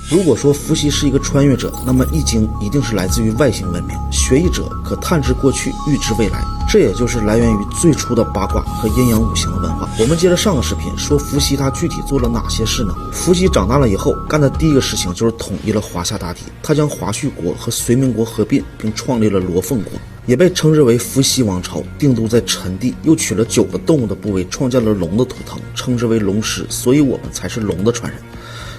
如果说伏羲是一个穿越者，那么易经一定是来自于外星文明，学艺者可探知过去，预知未来，这也就是来源于最初的八卦和阴阳五行的文化。我们接着上个视频说伏羲他具体做了哪些事呢？伏羲长大了以后干的第一个事情就是统一了华夏大地，他将华胥国和隋明国合并，并创立了罗凤国，也被称之为伏羲王朝，定都在陈地，又取了9个动物的部位，创建了龙的图腾，称之为龙师，所以我们才是龙的传人。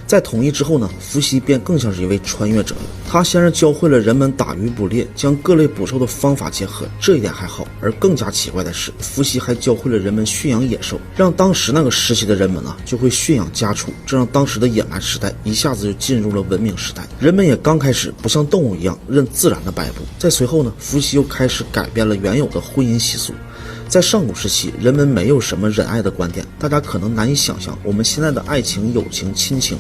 在统一之后呢，伏羲便更像是一位穿越者了。他先是教会了人们打鱼捕猎，将各类捕兽的方法结合，这一点还好。而更加奇怪的是，伏羲还教会了人们驯养野兽，让当时那个时期的人们就会驯养家畜，这让当时的野蛮时代一下子就进入了文明时代。人们也刚开始不像动物一样认自然的摆布。在随后呢，伏羲又开始改变了原有的婚姻习俗。在上古时期，人们没有什么仁爱的观点，大家可能难以想象我们现在的爱情、友情、亲情，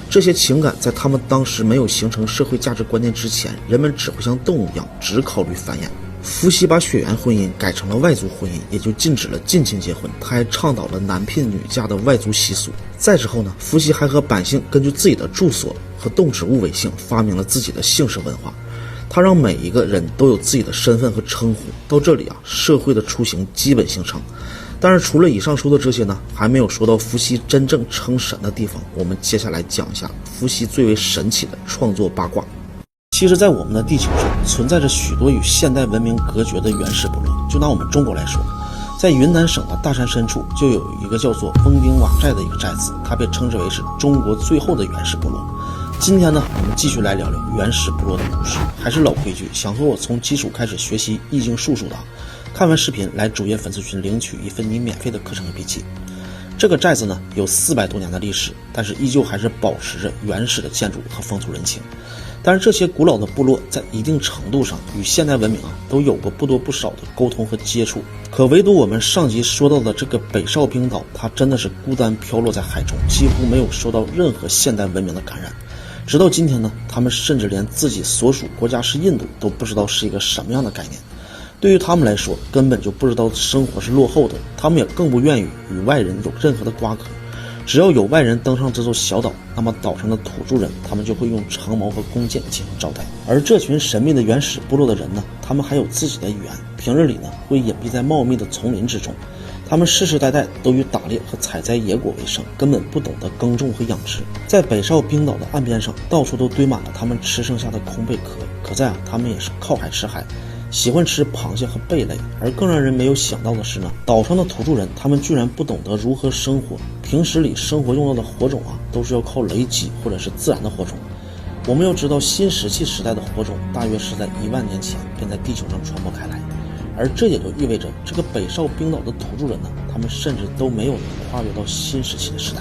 这些情感在他们当时没有形成社会价值观念之前，人们只会像动物一样，只考虑繁衍。伏羲把血缘婚姻改成了外族婚姻，也就禁止了近亲结婚，他还倡导了男聘女嫁的外族习俗。再之后呢，伏羲还和百姓根据自己的住所和动植物为姓，发明了自己的姓氏文化。他让每一个人都有自己的身份和称呼。到这里社会的雏形基本形成。但是除了以上说的这些呢，还没有说到伏羲真正称神的地方。我们接下来讲一下伏羲最为神奇的创作八卦。其实在我们的地球上存在着许多与现代文明隔绝的原始部落。就拿我们中国来说，在云南省的大山深处就有一个叫做翁丁瓦寨的一个寨子，它被称之为是中国最后的原始部落。今天呢，我们继续来聊聊原始部落的故事。还是老规矩，想和我从基础开始学习易经术数的，看完视频来主页粉丝群领取一份你免费的课程和笔记。这个寨子呢有400多年的历史，但是依旧还是保持着原始的建筑和风土人情。但是这些古老的部落在一定程度上与现代文明都有过不多不少的沟通和接触。可唯独我们上集说到的这个北少冰岛，它真的是孤单飘落在海中，几乎没有受到任何现代文明的感染。直到今天呢，他们甚至连自己所属国家是印度都不知道是一个什么样的概念。对于他们来说，根本就不知道生活是落后的，他们也更不愿意与外人有任何的瓜葛。只要有外人登上这座小岛，那么岛上的土著人他们就会用长矛和弓箭进行招待。而这群神秘的原始部落的人呢，他们还有自己的语言，平日里呢会隐蔽在茂密的丛林之中。他们世世代代都以打猎和采摘野果为生，根本不懂得耕种和养殖。在北少冰岛的岸边上，到处都堆满了他们吃剩下的空贝壳。可在他们也是靠海吃海，喜欢吃螃蟹和贝类。而更让人没有想到的是呢，岛上的土著人他们居然不懂得如何生活，平时里生活用到的火种都是要靠雷击或者是自然的火种。我们要知道，新石器时代的火种大约是在1万年前便在地球上传播开来。而这也就意味着，这个北少冰岛的土著人呢，他们甚至都没有能跨越到新石器的时代。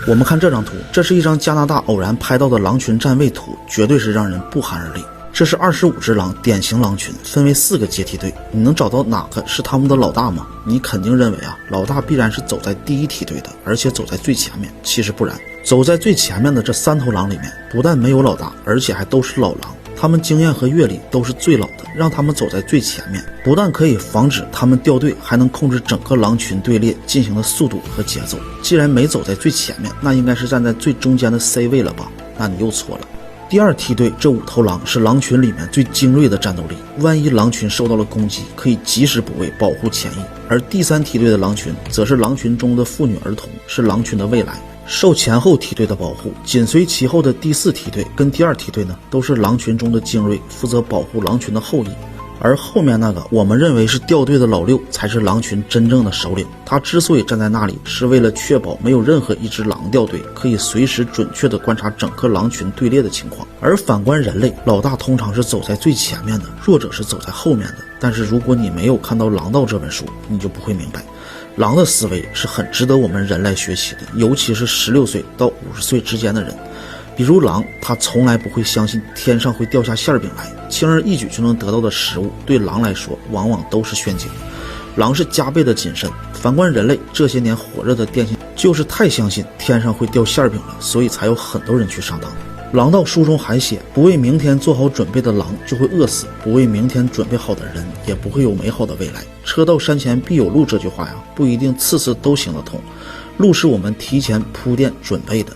我们看这张图，这是一张加拿大偶然拍到的狼群站位图，绝对是让人不寒而栗。这是25只狼，典型狼群，分为4个阶梯队。你能找到哪个是他们的老大吗？你肯定认为老大必然是走在第1梯队的，而且走在最前面。其实不然，走在最前面的这3头狼里面，不但没有老大，而且还都是老狼。他们经验和阅历都是最老的，让他们走在最前面，不但可以防止他们掉队，还能控制整个狼群队列进行的速度和节奏。既然没走在最前面，那应该是站在最中间的 C 位了吧？那你又错了。第2梯队这5头狼是狼群里面最精锐的战斗力，万一狼群受到了攻击，可以及时补位，保护前翼。而第3梯队的狼群则是狼群中的妇女儿童，是狼群的未来，受前后梯队的保护。紧随其后的第4梯队跟第2梯队呢，都是狼群中的精锐，负责保护狼群的后裔。而后面那个我们认为是掉队的老六，才是狼群真正的首领。他之所以站在那里，是为了确保没有任何一只狼掉队，可以随时准确地观察整个狼群队列的情况。而反观人类，老大通常是走在最前面的，弱者是走在后面的。但是如果你没有看到《狼道》这本书，你就不会明白，狼的思维是很值得我们人来学习的，尤其是16岁到50岁之间的人。比如狼，他从来不会相信天上会掉下馅饼来，轻而易举就能得到的食物，对狼来说往往都是陷阱。狼是加倍的谨慎。反观人类，这些年火热的电信就是太相信天上会掉馅饼了，所以才有很多人去上当。狼道书中还写，不为明天做好准备的狼就会饿死，不为明天准备好的人也不会有美好的未来。车到山前必有路这句话不一定次次都行得通，路是我们提前铺垫准备的。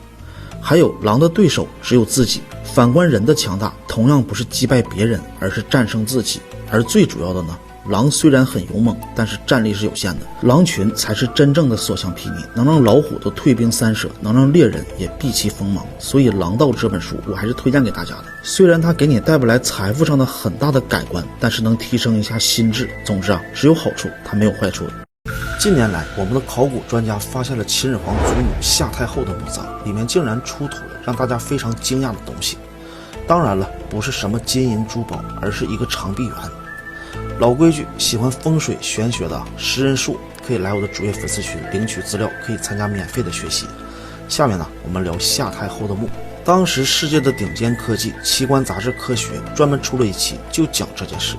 还有狼的对手只有自己。反观人的强大，同样不是击败别人，而是战胜自己。而最主要的呢，狼虽然很勇猛，但是战力是有限的，狼群才是真正的所向披靡，能让老虎都退兵三舍，能让猎人也避其锋芒。所以《狼道》这本书我还是推荐给大家的。虽然它给你带不来财富上的很大的改观，但是能提升一下心智。总之啊，只有好处，它没有坏处。近年来，我们的考古专家发现了秦始皇祖母夏太后的墓葬，里面竟然出土了让大家非常惊讶的东西。当然了，不是什么金银珠宝，而是一个长臂猿。老规矩，喜欢风水玄学的识人术可以来我的主页粉丝群领取资料，可以参加免费的学习。下面呢，我们聊夏太后的墓。当时世界的顶尖科技奇观杂志《科学》专门出了一期就讲这件事。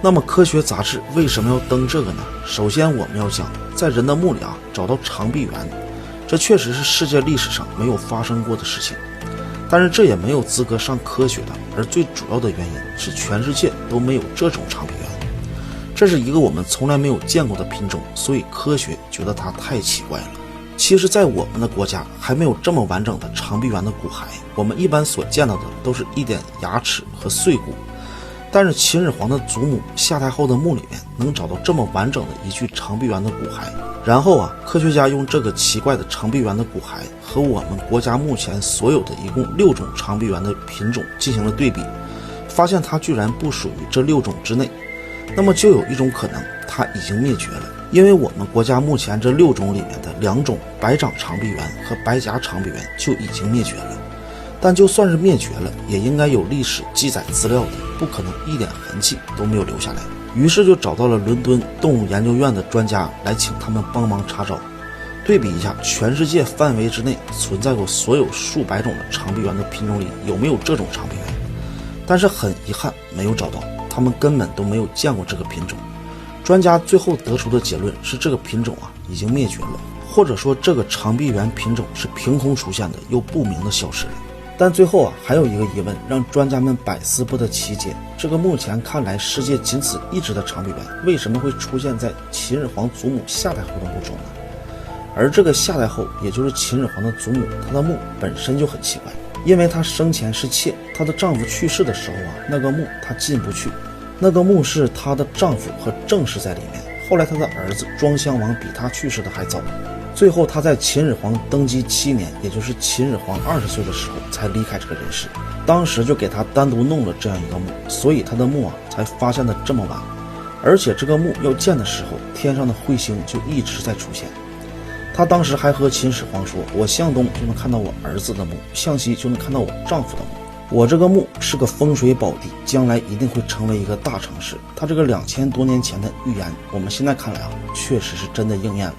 那么科学杂志为什么要登这个呢？首先我们要讲，在人的墓里啊找到长臂猿，这确实是世界历史上没有发生过的事情。但是这也没有资格上科学的，而最主要的原因是全世界都没有这种长臂猿，这是一个我们从来没有见过的品种，所以科学觉得它太奇怪了。其实在我们的国家还没有这么完整的长臂猿的骨骸，我们一般所见到的都是一点牙齿和碎骨，但是秦始皇的祖母夏太后的墓里面能找到这么完整的一具长臂猿的骨骸。然后啊，科学家用这个奇怪的长臂猿的骨骸和我们国家目前所有的一共6种长臂猿的品种进行了对比，发现它居然不属于这6种之内。那么就有一种可能，它已经灭绝了，因为我们国家目前这6种里面的2种白掌长臂猿和白颊长臂猿就已经灭绝了。但就算是灭绝了，也应该有历史记载资料的，不可能一点痕迹都没有留下来。于是就找到了伦敦动物研究院的专家来请他们帮忙查找，对比一下全世界范围之内存在过所有数百种的长臂猿的品种里有没有这种长臂猿。但是很遗憾没有找到，他们根本都没有见过这个品种。专家最后得出的结论是这个品种啊已经灭绝了，或者说这个长臂猿品种是凭空出现的又不明的消失了。但最后啊，还有一个疑问让专家们百思不得其解，这个目前看来世界仅此一只的长臂猿为什么会出现在秦始皇祖母夏太后的墓中呢？而这个夏太后也就是秦始皇的祖母，她的墓本身就很奇怪，因为她生前是妾，她的丈夫去世的时候啊，那个墓她进不去，那个墓是她的丈夫和正室在里面，后来她的儿子庄襄王比她去世的还早。最后他在秦始皇登基7年，也就是秦始皇20岁的时候才离开这个人世，当时就给他单独弄了这样一个墓，所以他的墓啊才发现的这么晚。而且这个墓要建的时候，天上的彗星就一直在出现。他当时还和秦始皇说，我向东就能看到我儿子的墓，向西就能看到我丈夫的墓，我这个墓是个风水宝地，将来一定会成为一个大城市。他这个2000多年前的预言，我们现在看来啊，确实是真的应验了。